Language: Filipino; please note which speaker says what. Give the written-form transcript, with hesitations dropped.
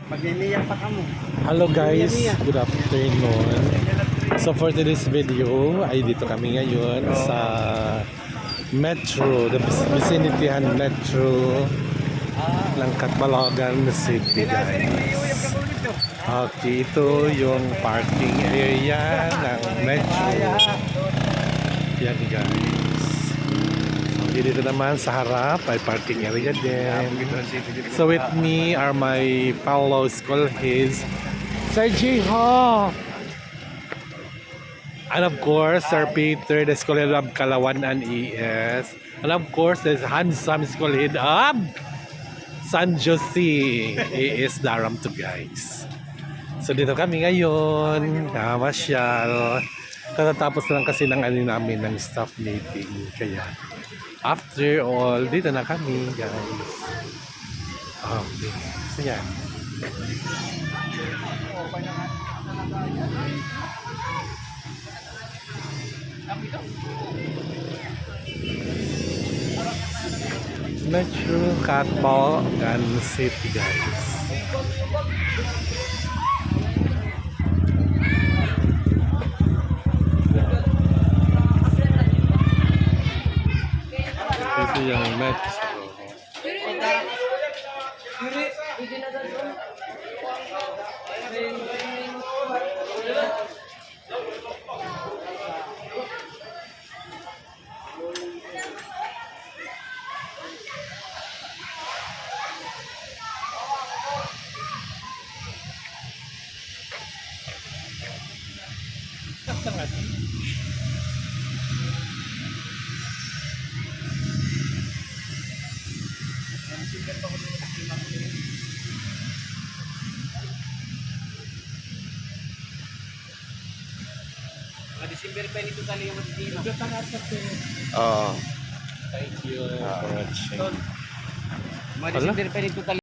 Speaker 1: Mag-iniyak pa ka mo.
Speaker 2: Hello guys, good afternoon. So for today's video ay dito kami ngayon sa Metro, the vicinity Metro ng Catbalogan City guys. Okay, ito yung parking area ng Metro. Yan guys. Okay, dito naman sa harap ay parking area din. So with me are my fellow schoolmates, Sir Jiho! And of course, Sir Peter, the schoolhead of Kalawan and ES. And of course, the handsome schoolhead of San Jose. He is Daram to guys. So dito kami ngayon, masyal. Katatapos lang kasi ng namin ng staff meeting. Kaya after all, dito na kami guys. Okay. So yan. Metro Catbalogan City guys. Ito yung Metro.
Speaker 1: December pa nito tali yung matitino.
Speaker 2: Oh. Thank you for watching.
Speaker 1: December pa nito tali.